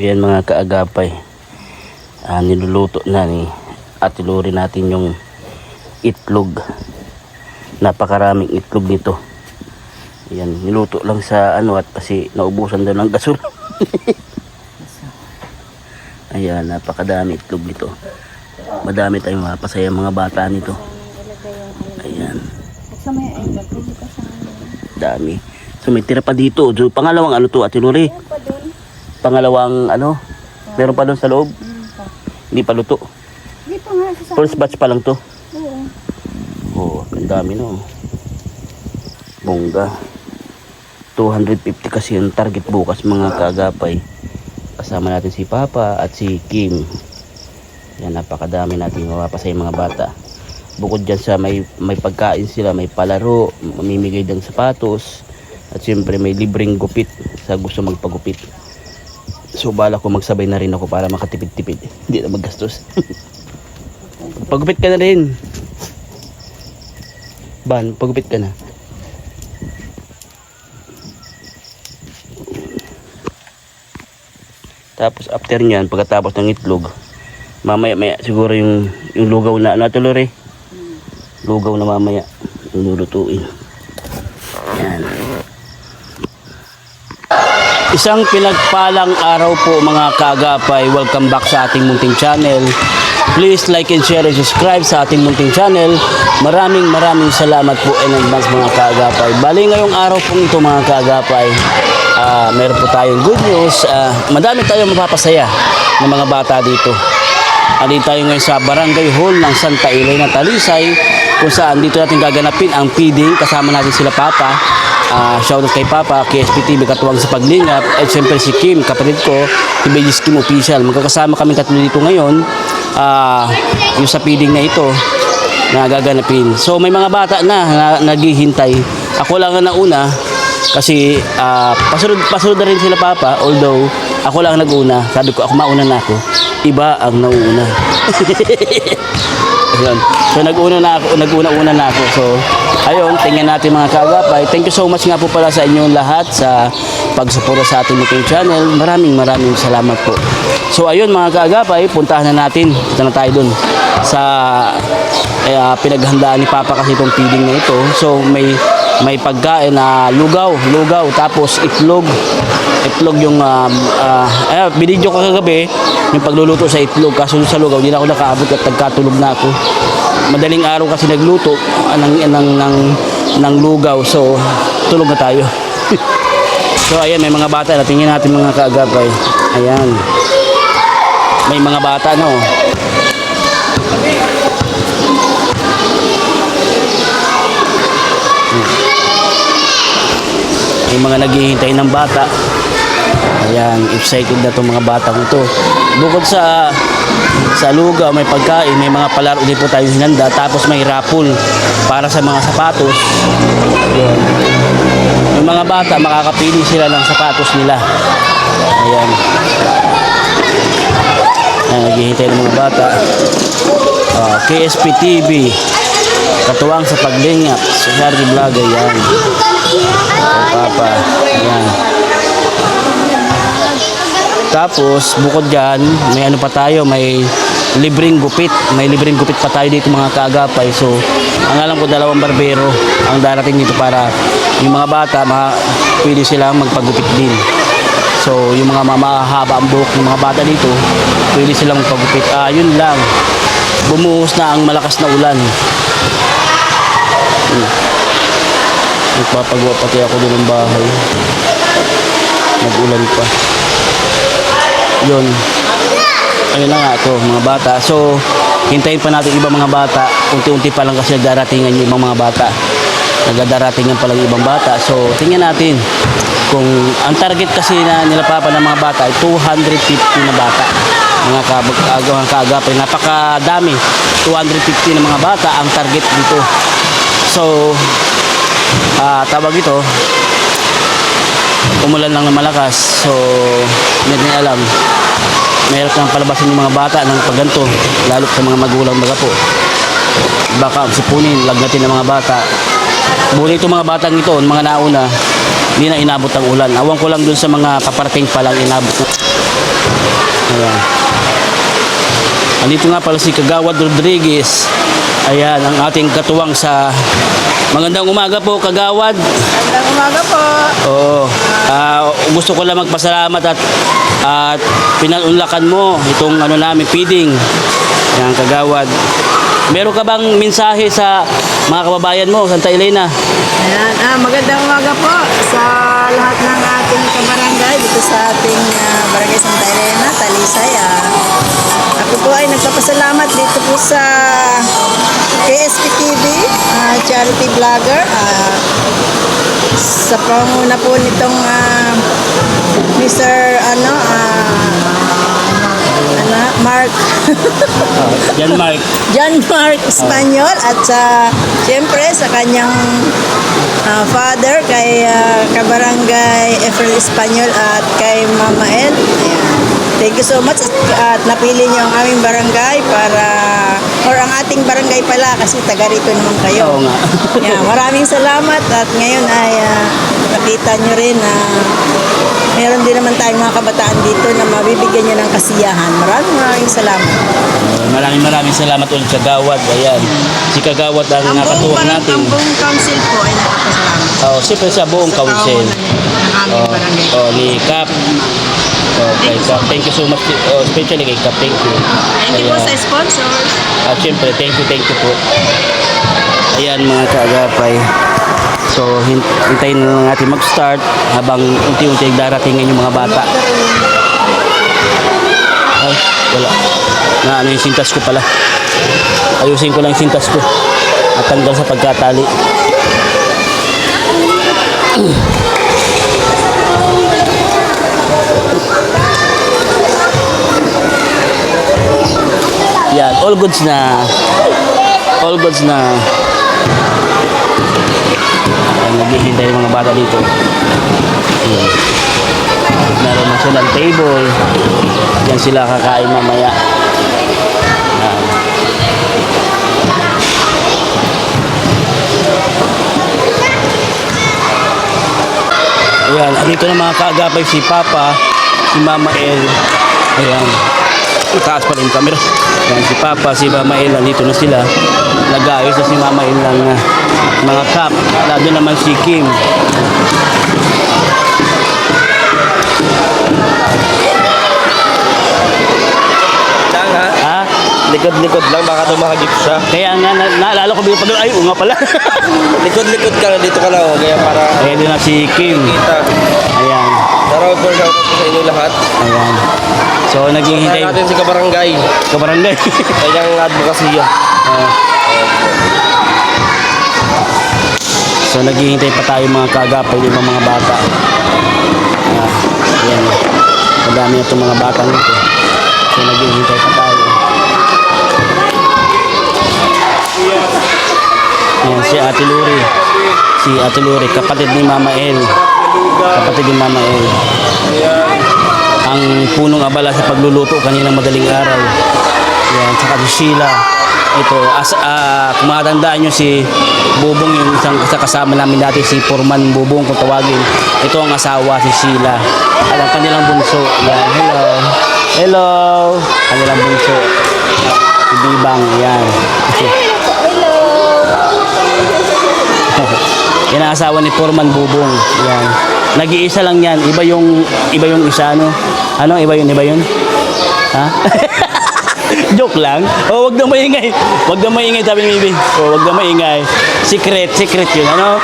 Ayan mga kaagapay, niluluto na ni Ate Lori natin yung itlog. Napakaraming itlog nito. Ayan, niluto lang sa at kasi naubusan daw ng gasol. Ayan, napakadami itlog nito. Madami tayong mapasaya mga bata nito. Ayan. Dami. So may tira pa dito. So, pangalawang to Ate Lori? Pangalawang meron pa doon sa loob? Hindi pa luto? Hindi pa nga. First batch pa lang to? Oo. Ang dami no. Bongga. 250 kasi yung target bukas mga kaagapay. Kasama natin si Papa at si Kim. Yan, napakadami natin mapapasay mga bata. Bukod dyan sa may pagkain sila, may palaro, mamimigay ng sapatos, at siyempre may libreng gupit sa gusto magpagupit. So bala ko magsabay na rin ako para makatipid-tipid. Hindi na maggastos. Pagupit ka na rin. Ban, pagupit ka na. Tapos after nyan, pagkatapos ng itlog, mamaya siguro yung lugaw na Ate Lori? Lugaw na mamaya yung lulutuin. Yan. Isang pinagpalang araw po mga kaagapay. Welcome back sa ating munting channel. Please like and share and subscribe sa ating munting channel. Maraming salamat po in advance mga kaagapay. Bali ngayong araw po ito mga kaagapay, meron po tayong good news. Madami tayong mapapasaya ng mga bata dito. Andito tayo ngayon sa Barangay Hall ng Santa Elena, Talisay, kung saan dito natin gaganapin ang feeding. Kasama natin sila Papa. Shoutout kay Papa, KSP TV katuwang sa paglingap, at siyempre si Kim, kapatid ko, si Bejis Kim Official. Magkakasama kami tatlo dito ngayon, yung sa feeding na ito na gaganapin. So may mga bata na naghihintay. Ako lang ang nauna kasi pasunod na rin sila Papa, although ako lang nag-una. Sabi ko, ako mauna na ako, iba ang nauuna. Ayun. So nag-una na ako. So ayun, tingnan natin mga kaagapay. Thank you so much nga po pala sa inyong lahat sa pagsuporta sa ating YouTube channel. Maraming salamat po. So ayun mga kaagapay, puntahan na natin. Punta na tayo dun sa pinaghandaan ni Papa kasi itong feeding na ito. So may pagkain na lugaw, tapos itlog yung binidyo ko kagabi yung pagluluto sa itlog, kaso sa lugaw hindi na ako nakaabot at nagkatulog na ako. Madaling araw kasi nagluto ng lugaw, so tulog na tayo. So ayan, may mga bata na tingnan natin mga kaagapay. Ayan, may mga bata no. Yung mga naghihintay ng bata. Ayan, excited na itong mga batang ito. Bukod sa lugaw, may pagkain, may mga palaro din po tayong hinanda. Tapos may raffle para sa mga sapatos. Ayan. Yung mga bata, makakapili sila ng sapatos nila. Ayan. Ayan, naghihintay ng mga bata. KSP TV katuwang sa paglingap sa Hardy Vlog. Ayan. Papa. Ayan. Tapos bukod dyan, may pa tayo, may libreng gupit. May libreng gupit pa tayo dito mga kaagapay. So ang alam ko, 2 barbero ang darating dito para yung mga bata pwede silang magpagupit din. So yung mga mahaba ang buhok ng mga bata dito, pwede silang magpagupit. Yun lang, bumuhos na ang malakas na ulan. Nagpapagawa pati ako doon ng bahay. Nag-ulan pa. Yun. Ayun na nga ito mga bata. So hintayin pa natin ibang mga bata. Unti-unti pa lang kasi nagdaratingan yung ibang mga bata. Nagdaratingan pa lang yung ibang bata. So tingnan natin kung ang target kasi na nila Papa ng mga bata ay 250 na bata. Mga kaagapay, napakadami. 250 na mga bata ang target dito. So tawag ito, umulan lang na malakas. So hindi alam, mahirap nang palabasin yung mga bata ng pagganto, lalo sa mga magulang baga po. Baka sipunin, lagnatin ng mga bata. Buti itong mga batang ito, mga nauna, hindi na inabot ang ulan. Awang ko lang dun sa mga paparating pa lang inabot. Ayan. Andito nga pala si Kagawad Rodriguez. Ayan, ang ating katuwang sa magandang umaga po, Kagawad. Magandang umaga po. Oo. Gusto ko lang magpasalamat at pinanunlakan mo itong namin feeding. Ayan, Kagawad. Meron ka bang mensahe sa mga kababayan mo, Santa Elena? Ayan, magandang umaga po sa lahat ng ating kabarangay dito sa ating barangay Santa Elena, Talisay. Ako po ay nagpapasalamat dito po sa KSP TV, charity vlogger. Sa panguna po nitong Mr. Mark Yan, Mark. John Mark Espanyol at siyempre sa kanyang father kay Kabarangay Efrel Espanyol at kay Mama El. Ayan. Thank you so much at napili niyo ang aming barangay or ang ating barangay pala kasi taga rito naman kayo. Oo nga. Yeah, maraming salamat at ngayon ay nakita nyo rin na meron din naman tayong mga kabataan dito na mabibigyan nyo ng kasiyahan. Maraming salamat. Maraming salamat ulit Kagawad. Ayan. Si Kagawad ang nakatuwang natin. Ang buong council po ay nakapasalamat. Oh, siyempre sa buong council. Ng aming barangay. Ni Kap. Kay Kap. Thank you so much. Especially kay Kap. Thank you. Thank you po sa sponsors. At siyempre, thank you po. Ayan mga kaagapay. So, hintayin na lang natin mag-start habang unti-unti daratingin yung mga bata. Ay, wala. Ano yung sintas ko pala. Ayusin ko lang yung sintas ko. At tanggal sa pagkatali. Yan, all goods na. All goods na. Ayan, naghihintay yung mga bata dito. Ayan. Meron na silang table. Yan sila kakain mamaya. Ayan. Ayan, dito na mga kaagapay si Papa, si Mama El. Ayan. Itaas pa rin yung camera. Ayan, si Papa, si Mama El, nandito na sila. Nag-ayos na si Mama El ng mga cup. Lado naman si Kim. Ha? Likod-likod lang, baka daw makagip siya. Kaya nga, naalala ko bigla pag ay, nga pala. Likod-likod ka na, dito ka lang, kaya para Ayan din na si Kim. kita. Ayan. Shoutout po sa inyo lahat. Ayan. So, naghihintay. Kaya natin si Kabarangay, Kabarangay. kanyang advokasya. So, naghihintay pa tayo mga kaagapay ng mga bata. Ayan. Madami na itong mga bata nito. So, naghihintay pa tayo. Ayan, si Ate Luri. Si Ate Luri, kapatid ni Mama El. Kapatid ni Mama El. Ang punong abala sa pagluluto kaninang madaling araw. Ayan, saka si Sheila. Ito, kung matandaan nyo si Bubong, yung isang kasama namin dati, si Foreman Bubong kung tawagin. Ito ang asawa, si Sheila. At ang kanilang bunso. Yan, hello. Hello. Kanilang bunso. Si Bibang, yan. Yan ang asawa ni Foreman Bubong. Yan. Nag-iisa lang yan. Iba yung isa, ano? Ano? Iba yun? Ha? Joke lang. Oh, wag na maingay. Wag na maingay, sabi ni Bibi. Oh, wag na maingay. Secret yun, ano?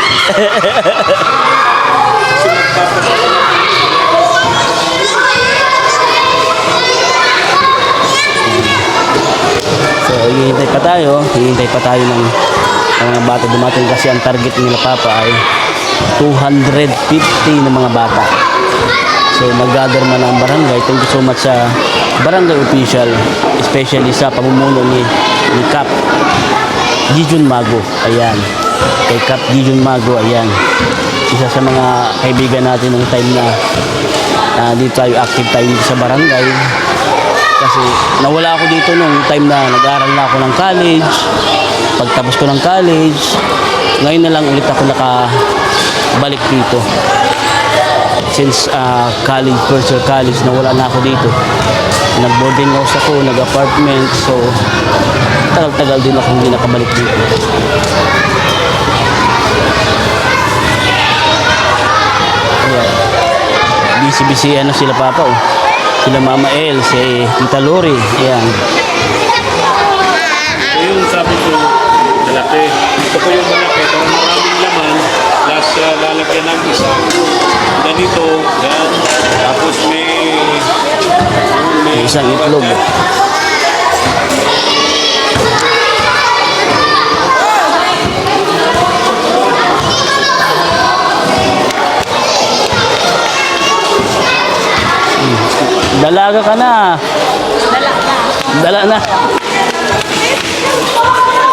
So, hihintay pa tayo ng mga bata dumating kasi ang target nila Papa ay 250 ng mga bata. So, nag-gather man ang barangay. Thank you so much sa barangay official, especially sa pamumuno ni Kap Gijon Mago. Ayan. Kay Kap Gijon Mago, ayan. Isa sa mga kaibigan natin ng time na dito tayo active tayo dito sa barangay. Kasi nawala ako dito nung time na nag-aaral na ako ng college. Pagtapos ko ng college, ngayon na lang ulit ako nakabalik dito. since college, first year college, nawala na ako dito. Nag-boarding house ako, nag-apartment, so tagal-tagal din ako hindi nakabalik dito. Ayan. Busy-busy ano sila papa oh. Sila Mama El, si Tita Lori. Ayan. Ito yung sabi ko, malaki. Ito po yung malaki, pero maraming laman. Plus, lalagyan ng isang ganito. Yan. Tapos may Isang itlog. Dalaga ka na. Dala na.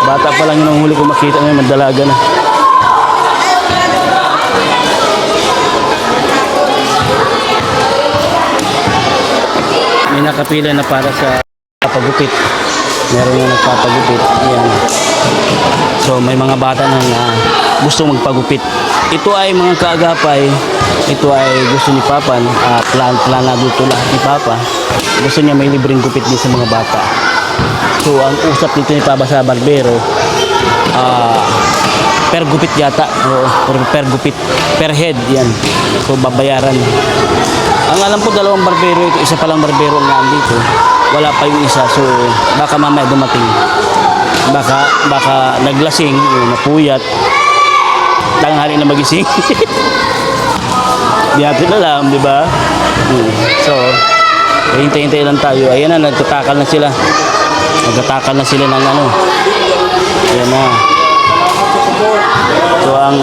Bata pa lang yun ang huli ko makita ngayon, magdalaga na. May nakapila na para sa papagupit. Meron na nagpapagupit. Ayan. So may mga bata na gusto magpagupit. Ito ay mga kaagapay. Ito ay gusto ni Papa. Planado ito lahat ni Papa. Gusto niya may libreng gupit din sa mga bata. So ang usap nito ni Papa sa barbero, per gupit yata. Or per gupit. Per head yan. So babayaran. Ang alam ko dalawang barbero ito. Isa palang barbero ang nandito. Wala pa yung isa. So baka mamaya dumating. Baka naglasing, napuyat. Tanghali na magising. Di natin alam, di ba? So, hintay-hintay lang tayo. Ayan na, nagtatakal na sila. Nagtatakal na sila ng ano. Ayan na. Ito ang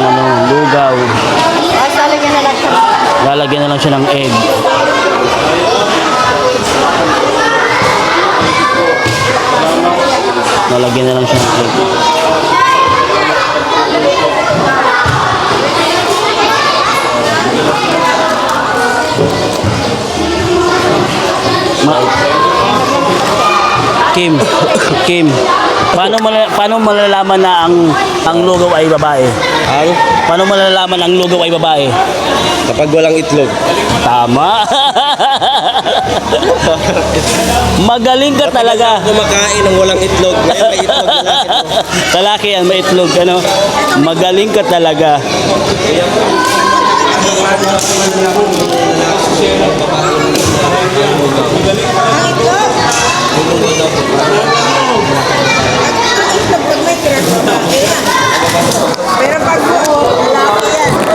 lugaw. Lalagyan na lang siya ng egg. Lalagyan na lang siya ng egg. Kim, paano malalaman na ang lugaw ay babae? Paano malalaman ang lugaw ay babae? Kapag walang itlog. Tama. Magaling ka talaga. Kumakain ng walang itlog. Ngayon may itlog. Talaki yan, may itlog, ano? Magaling ka talaga. Pero pag buo, lalaki yan.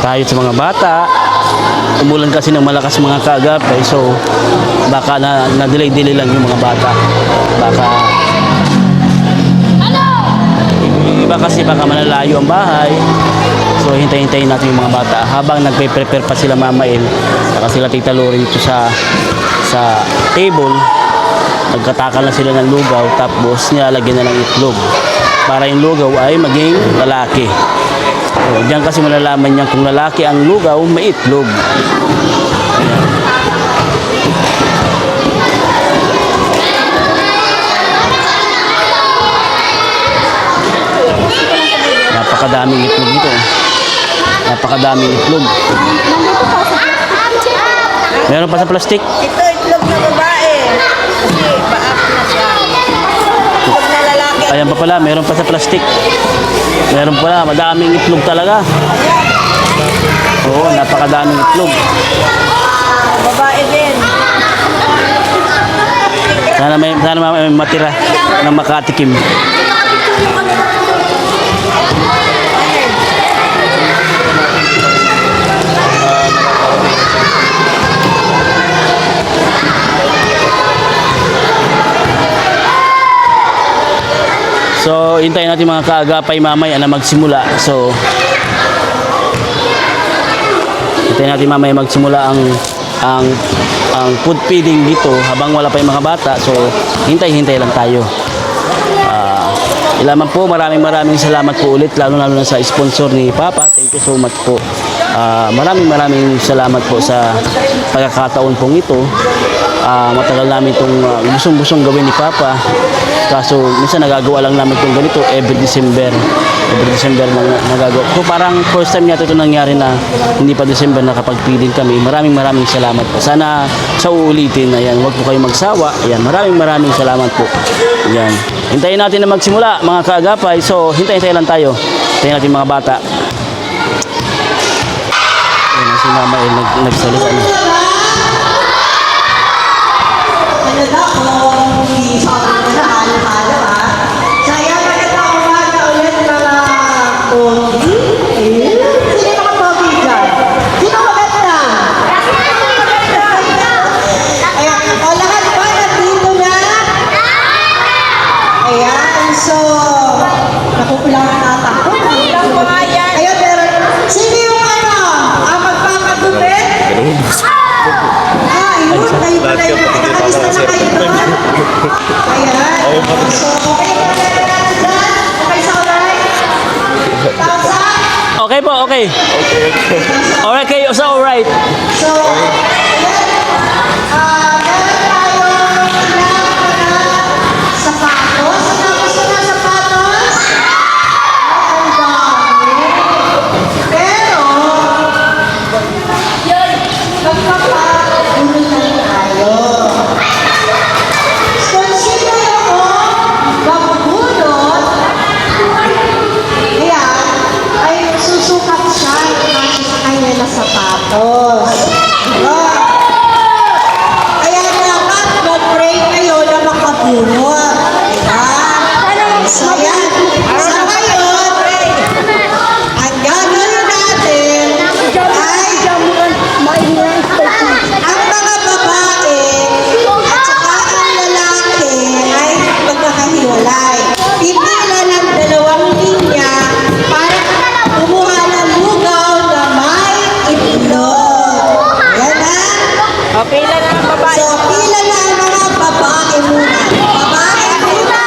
Tayo sa mga bata. Umulan kasi ng malakas mga kaagapay, so baka na-delay lang yung mga bata. Baka malalayo ang bahay. So hintayin natin yung mga bata habang nagpe-prepare pa sila Mama El saka sila Tita Lori dito sa table. Nagkatakal na sila ng lugaw, tapos nilalagyan na ng itlog para yung lugaw ay maging lalaki. So, diyan kasi malalaman niya kung lalaki ang lugaw, may itlog. Napakadaming itlog dito. Napakadaming itlog. Meron pa sa plastic? Ito, itlog na babae. Kasi baak na siya. Itlog na lalaki. Ayan pa pala, meron pa sa plastic. Meron pala, madaming itlog talaga. Oo, napakadaming itlog. Babae din. Sana may matira na makatikim. So, hintayin natin mga kaagapay mamaya na magsimula. So, hintayin natin mamaya magsimula ang ang food feeding dito habang wala pa yung mga bata. So, hintay-hintay lang tayo. Ilaman po, maraming salamat po ulit, lalo na sa sponsor ni Papa. Thank you so much po. Maraming salamat po sa pagkakataon pong ito. Matagal namin itong gustong gawin ni Papa. Kaso minsan nagagawa lang namin itong ganito every December na nagagawa. So parang first time yata ito nangyari na hindi pa December nakapag-feeding kami. Maraming salamat po. Sana sa uulitin, ayan, huwag po kayong magsawa. Ayan, maraming salamat po. Ayan. Hintayin natin na magsimula mga kaagapay. So hintay lang tayo. Hintayin natin mga bata. Ayan, si Mama El nagsalita na. Ano daw kung sabi ko na halo-halo ha? Saya maganda umaga ulit mga pogi. Sino mga pogi dyan? Sino maganda? Ayan, o lahat ba nandito na? Ayan, so nakukulang natakot. Ayan, pero sino yung ang magpapagupit? Ayun, kayo pala yung nakalista na kayo doon. Ayan. So, okay na dyan? Okay sa alright? Thumbs up? Okay po, okay. Alright kayo, so alright. So, ayan. Meron tayong sapatos. Ano gusto na sapatos? Ang dami. Pero, magpapagulutan tayo. So, sino yung magbunot? Ayan, ay susukat siya kasi sa kanya na sapatos. Kaya dapat mag-pray kayo na makabunot. Ayan. So, ayan. So, ngayon, ang gagawin natin ay ang mga babae at saka ang lalaki ay magkakahiwalay. Pipila ng dalawang linya para kumuha ng lugaw na may itlog. Yan ha? Pila na ang babae. So, pila na ang mga babae muna. Babae muna.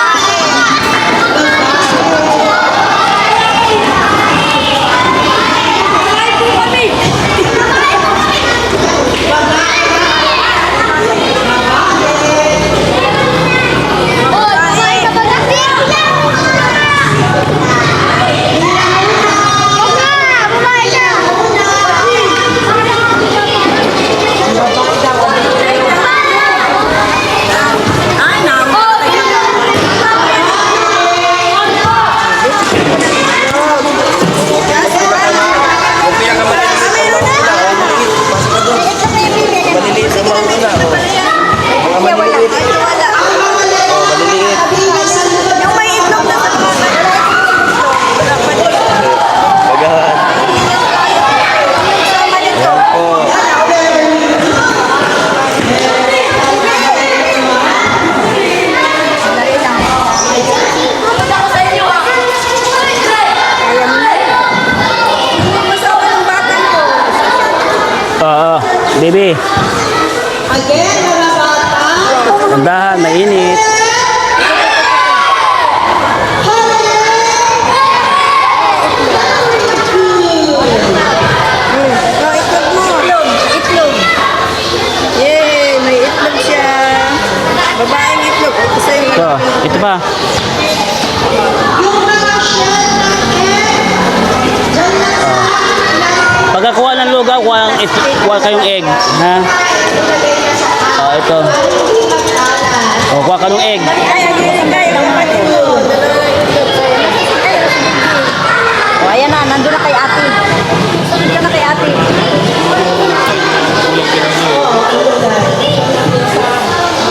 Baby, Again, mga bata. tandahan, mainit. Itlog mo. Itlog. Yay, may itlog siya. Babaeng itlog. Ito sa'yo. Ito, ito pa. Yung mga shell ng egg, dyan lang sa Pagkakuha ng lugaw, kuha kayong egg. Ha? Ito. Kuha ka ng egg. O, ayan na. Nandun na kay ate. Nandun na kay ate.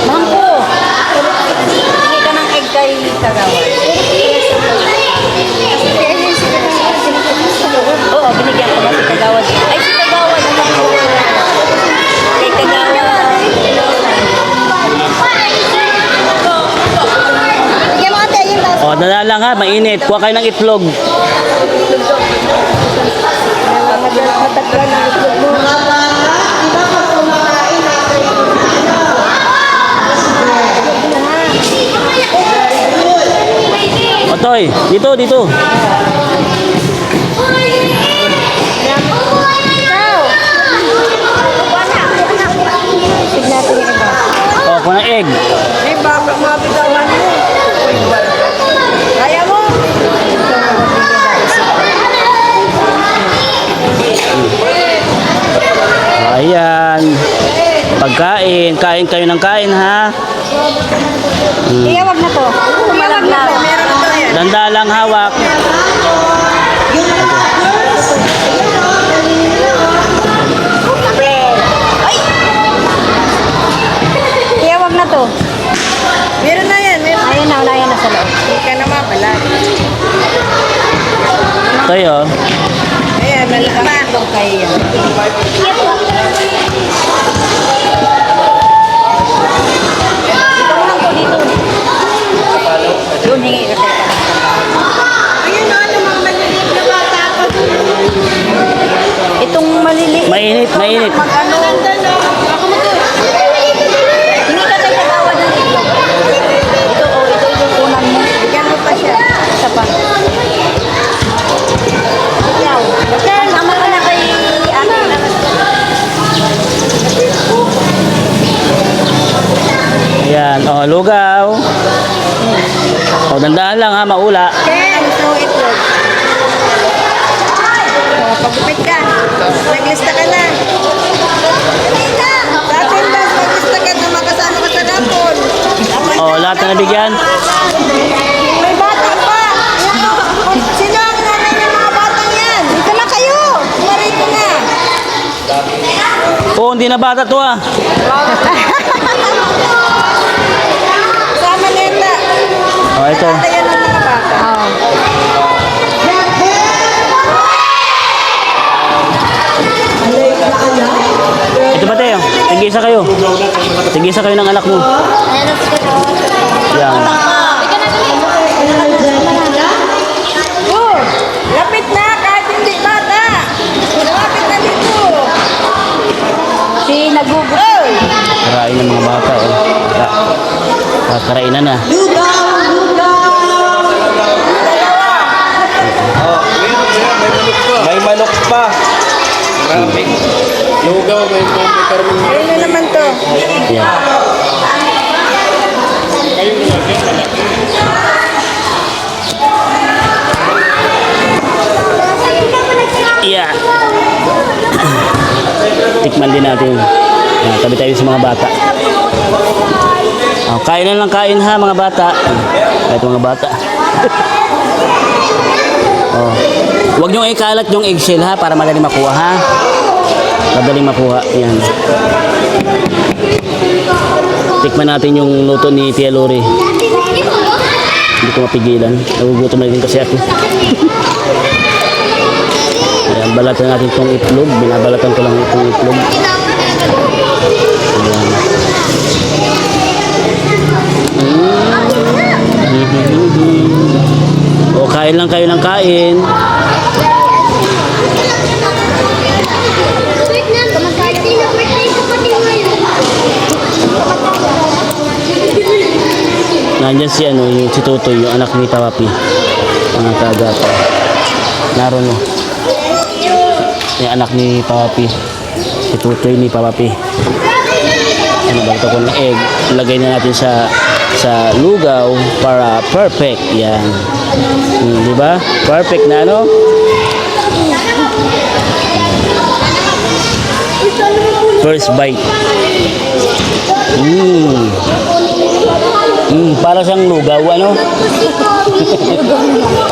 Mangko. Tingin ka ng egg kay Kagawan. Oo, binigyan ko na si Kagawan. Ay, si Kagawan. Kay Kagawan. Bigyan mo ate yung taas. O, dala lang ha, mainit. Kuha kayo ng itlog. Mataglan ang itlog mo. mga bata, di ba pag kumakain Toy, dito. Oh, kung ng egg. May babak mga bitawan mo. Kaya mo? Ayan. Pagkain. Kain kayo ng kain, ha? Iyawag na to. Iyawag na. Meron ito yan. Danda lang hawak. Iyawag na to. Meron na yan. Meron. Ayun na, unayan na sa loob. Hindi ka na mapala. Toy, oh. Ayan, malakman. Kayo. Dito mo lang po dito. Doon, hingi ka tayo. Ayun na, yung mga maliliit na bata ako. Itong maliliit. Mainit. Mag-ano. Hingi ka tayo sa bawah ng itlog. Ito, oh, ito yung unan mo. Bigyan mo pa siya. Isa pa. Yaw. Sama ka na kay ate. Ayan. Oh, lugaw. Oh, dandaan lang, ha? Maula. Ken, ito itlog. Oh, pagupit ka. Naglista ka na. Sa atin ba, maglista ka na makasama ka sa dapon. Oh, lahat na nabigyan. May bata pa. Sino ang nanay ng mga batang yan? Dito na kayo. Marito na. Oh, hindi na bata to, ah. Sama neta. Oh, ito. Tayo ng mga bata. Ito ba, Teo? Tigisa kayo. Tigisa kayo ng anak mo. Yan. Oh, lapit na kahit hindi bata. Lapit na dito. Si nagugulo. Oh, Karain ng mga bata, oh. Kakarain na. May manok pa. Marami. Lugaw, may karming. ayun na naman to. Yan. Kayo nilagyan, malaki. Yeah. Tikman din natin. Yan, tabi tayo sa mga bata. Oh, kain na lang kain, ha, mga bata. Ito mga bata. Oh. Huwag niyong ikalat yung eggshell, ha, para madali makuha, ha. Madali makuha. Yan. Tikman natin yung luto ni Tia Lori. Hindi ko mapigilan. Nagugutom na din kasi ako. Ayan, balatan natin itong itlog. Binabalatan ko lang itong itlog. Ayan. O, kain lang kayo ng kain. Nandyan si ano, yung si Tutoy, yung anak ni Papapi. Mga kagata. Naroon, no. Yung anak ni Papapi. Si Tutoy ni Papapi. Ano ba ito kung egg? Lagay na natin sa lugaw para perfect. Yan. Di ba? Perfect na, ano? First bite. Para siyang lugaw, ano?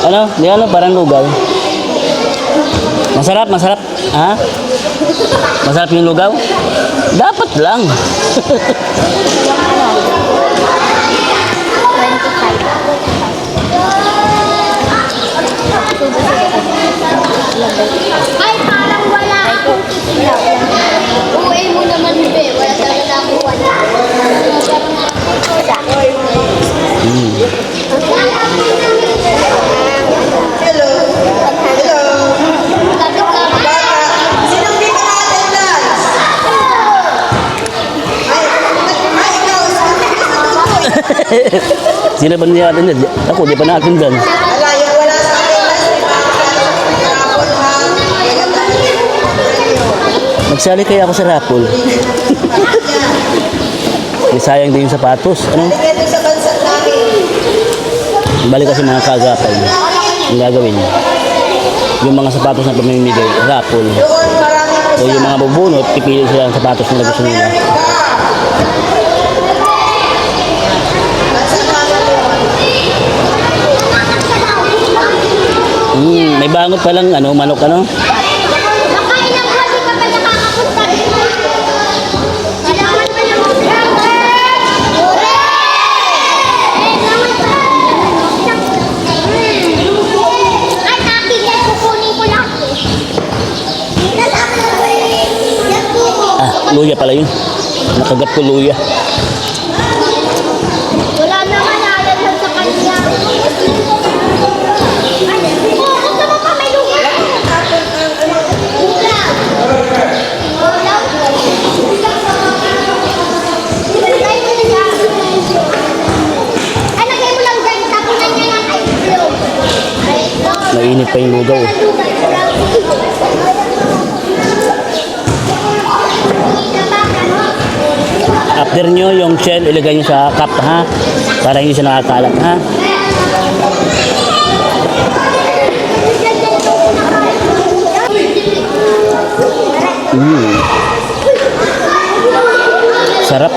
Ano? Di ano? Parang lugaw. Masarap, masarap. Ha? Masarap yung lugaw? Dapat lang. Ay, parang wala akong titilaw. Uwi mo naman, be. Wala talaga akong wala. Hello. Hello. Sinong di ka na-attendance? Ay, ikaw. Sa Sino ba niya natin dyan? Ako, di pa natin dyan. Wala, yung wala sa attendance, di ba? Rapol ha. Magsali kaya ako sa raffle. Di sayang din yung sapatos. Ano? Tingnan sa bansa namin. Balik kasi mga kaagapay. Ang gagawin. Yung mga sapatos na pamimigay, raffle. Doon marami O yung mga bubunot, pipili sila ng sapatos na gusto nila. May bangot palang ano, manok ano. Baka ilang buwan di ka pa nakakapunta. Kailangan pa lang Ay, nakikita, kukunin ko lang. Luya pala yun. Nakagat ko luya. Wala naman alam sa kanya. Oo, gusto mo pa may luha. Luha. Ilagay mo na siya. Ay, lagay mo lang dyan. Tapunan niya ng ice blow. Mainit pa yung lugaw. After nyo yung shell, ilagay nyo sa cup ha. Para hindi siya nakakalat ha. Sarap.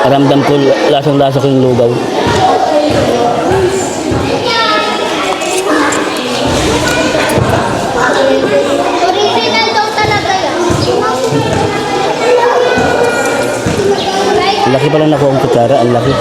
Ramdam ko lasang-lasa ko yung lugaw. Original daw talaga yan. Ang laki pala nakuha ang kutsara, ang laki.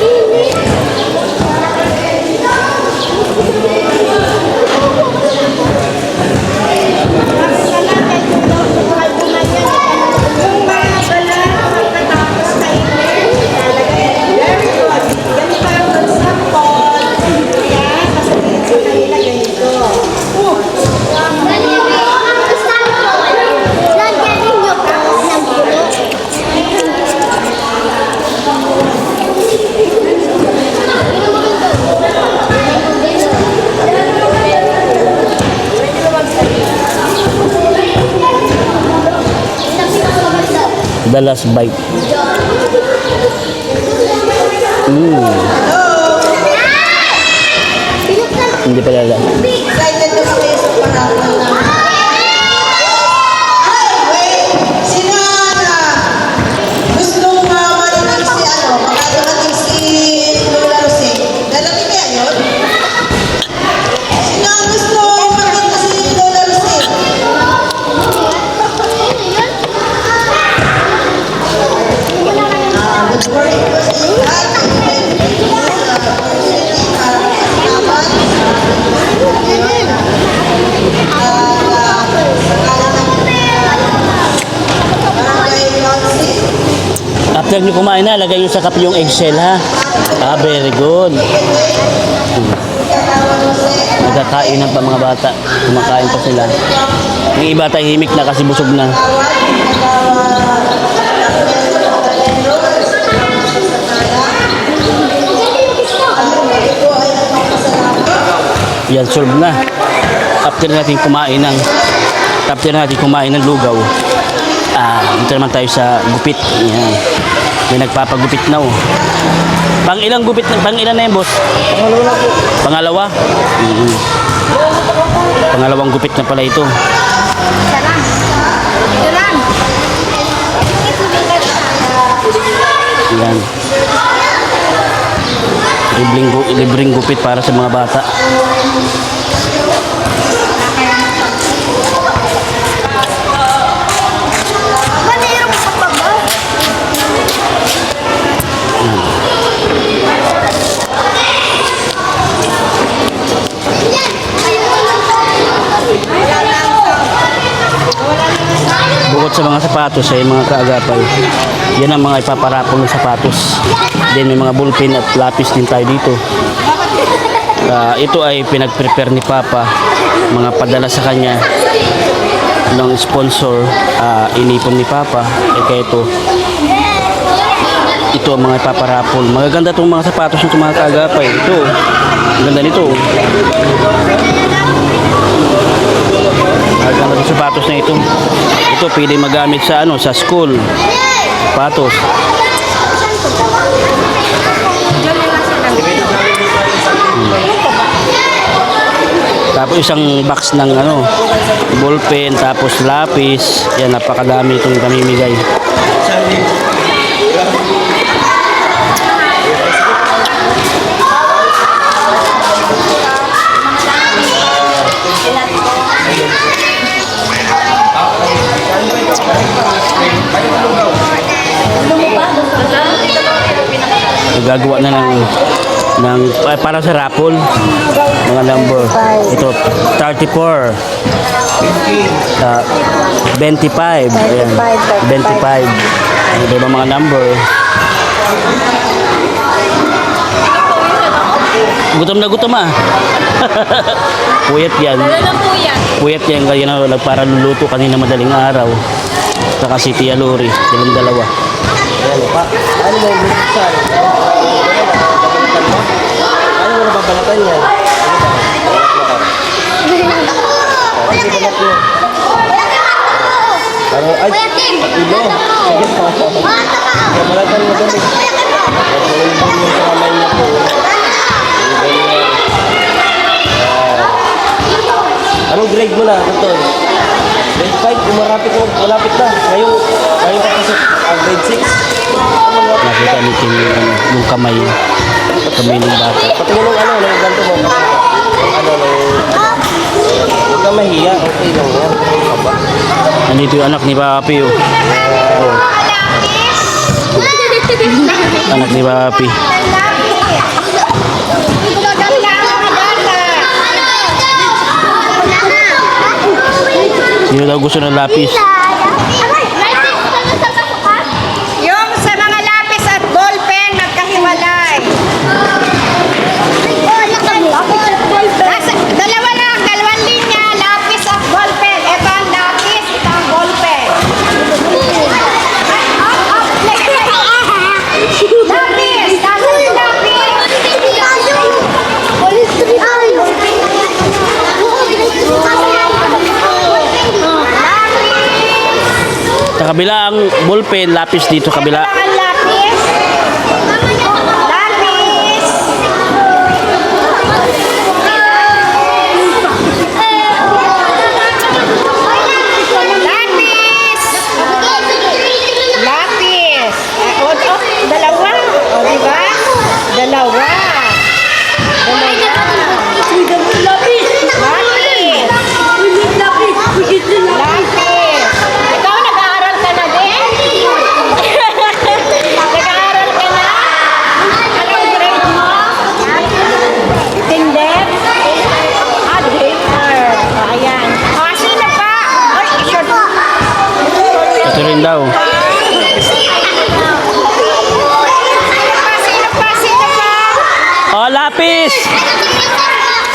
The last bite. Hindi pala lang. Excited na kayo sa parapol na. Ay, wait! Si Nana! Gustong marinig si ano, baka dumating si Lola Rosé. Dalating kaya yun? Sino ang gusto makita si Lola Rosé? Good morning po sa inyo lahat. After nyo kumain na, lagay nyo sa cup yung eggshell ha. Very good. Nagkakainan pa mga bata. Kumakain pa sila. Yung iba tahimik na kasi busog na. Yan, solve na. After natin kumain ng lugaw, dito naman tayo sa gupit. Yan. May nagpapagupit na oh. Pang ilang na yan, boss? Pangalawa? Pangalawang gupit na pala ito. Yan. Libreng gupit para sa mga bata. Bukod sa mga sapatos ay mga kaagapay, yan ang mga ipaparapol ng sapatos. Then may mga ballpen at lapis din tayo dito. Ito ay pinag-prepare ni Papa, mga padala sa kanya ng sponsor, inipon ni Papa. Kaya ito ito ang mga ipaparapol. Magaganda itong mga sapatos ng mga kaagapay. Ito, ang ganda nito. Magaganda itong sapatos na ito. Ito, pwede magamit sa sa school. Sapatos. Tapos isang box ng ballpen, tapos lapis. Yan, napakadami itong pamimigay. Gagawa na para sa raffle mga number. Ito 34, 25, ayan, 25. Ano ba yung mga number? Gutom na gutom ah. Puyat yan. Puyat yan kaya para luluto kanina madaling araw. Saka si Tia Lori, silang dalawa. Ano mo yung buksan? Ano mo nababalatan yan? Ano? Ay, ilo. Sige po. Nabalatan mo doon. Anong grade mo na? Ito. Grade 5, malapit na. Ngayon ka kasi grade 6. Nakita natin yung kamay ng bata. Patingin ng ng ganto mo. Huwag ka mahiya. Okay lang yan. Aba. Nandito yung anak ni Papi. Oh. Anak ni Papi. Sino daw gusto ng lapis? Yung sa mga lapis at ballpen, magkahiwalay. Dalawa lang, dalawang linya, lapis at ballpen. Ito ang lapis, ito ang ballpen. Lapis! Tapos Sa kabila ang ballpen, lapis dito kabila. ang lapis. Lapis. Lapis. Lapis. Dalawa. O, diba? Dalawa. Lapis. Ikaw, nag-aaral ka na din? Nag-aaral ka na? Anong grade mo? Tindep? Grade 4. Ayan. Sino pa? Oy, short. Ito rin daw. Sino pa? Oh, lapis!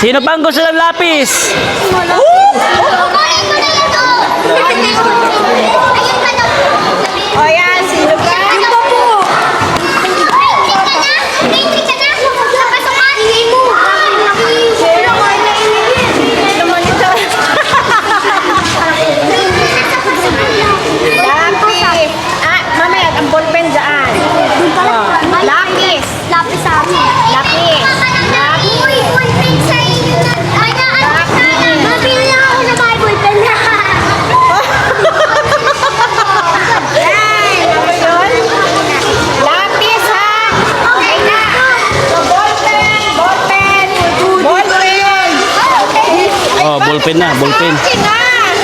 Sino pang gusto ng lapis? O yan, sino pa? Lapis. Mamaya, ang ballpen dyan. Lapis. Lapis sa amin. Lapis. Uy, ballpen sa inyo. Mabili lang ako na Bible pen na. Yan. Ano yun? Lapis, ha? Okay na. So, ballpen. Oh, ballpen na, ballpen. Sina.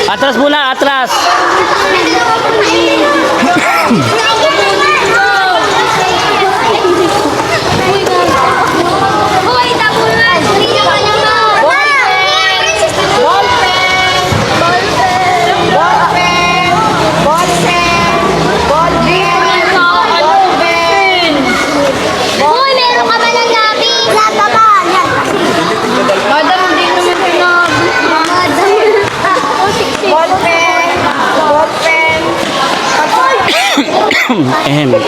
Atras muna, atras. Hoy, tapunan. Hindi naman naman. Hoy, meron ka ba ng gabi? Lahat naman. Yan. Madam, hindi naman sinabi. Madam.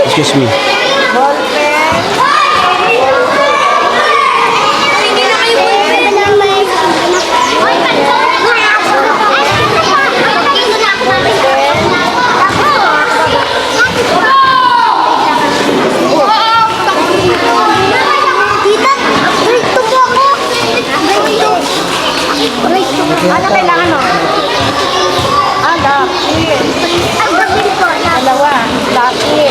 Excuse me. Ano kailangan mo? Laki. Ang gabi ko. Dalawa. Laki.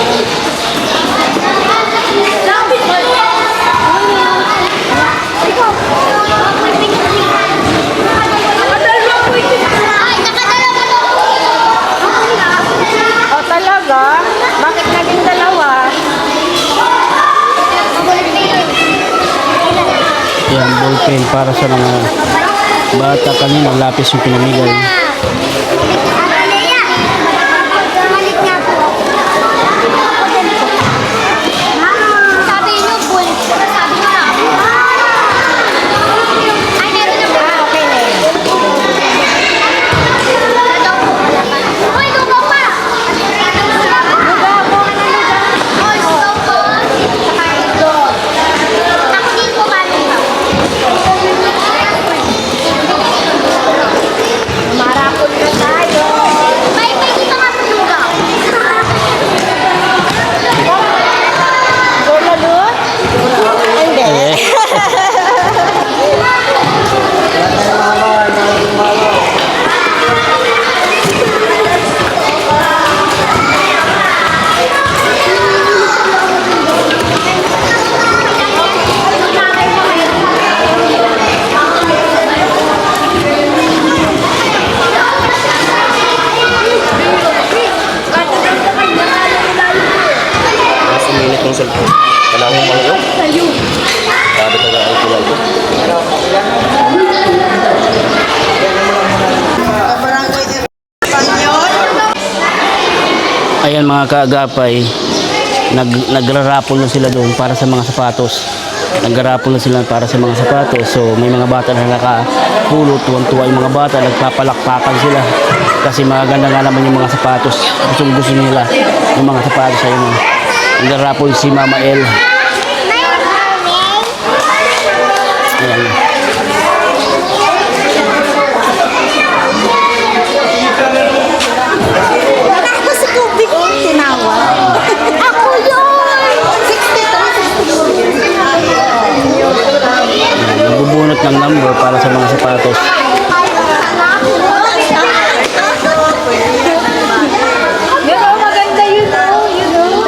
Ay, nakadalawa na ako. O talaga? Bakit naging dalawa? Yan, ballpen para sa mga bata kanina, lapis yung pinamigay. Sabi niyo, full. Sabi niyo na. Ay, meron na ba? Okay na yun. Uy, lugaw pa! Lugaw po. Uy, lugaw po. Ako din po ka lugaw. Marapol na tayo. May dito nga po lugaw. Golo doon? Hindi. Mas uminit ng cellphone. Kailangan mo malayo? Sabi ko na ang kulay ko. Kabarangay Espanyol. Ayan mga kaagapay, nagrarapol na sila doon para sa mga sapatos. Nagrarapol na sila para sa mga sapatos. So may mga bata na nakapulot, tuwang-tuwa yung mga bata, nagpapalakpakan sila. Kasi magaganda nga naman yung mga sapatos. Gusto nila yung mga sapatos. Ayun, nagrarapol si Mama El. Ayan. Ako si Kubik yung tinawag. Ako yun! 63. Nagbubunot ng number para sa mga sapatos. Pero maganda yun, oh. Yun, oh.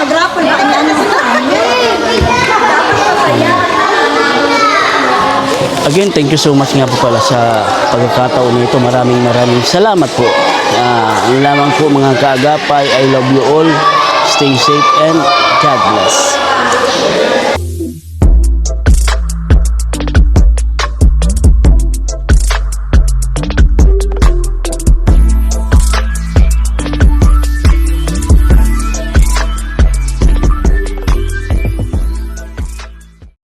Mag-rapol ba kanya na Again, thank you so much nga po pala sa pagkakataon nito. Maraming salamat po. Ang lamang po mga kaagapay, I love you all. Stay safe and God bless.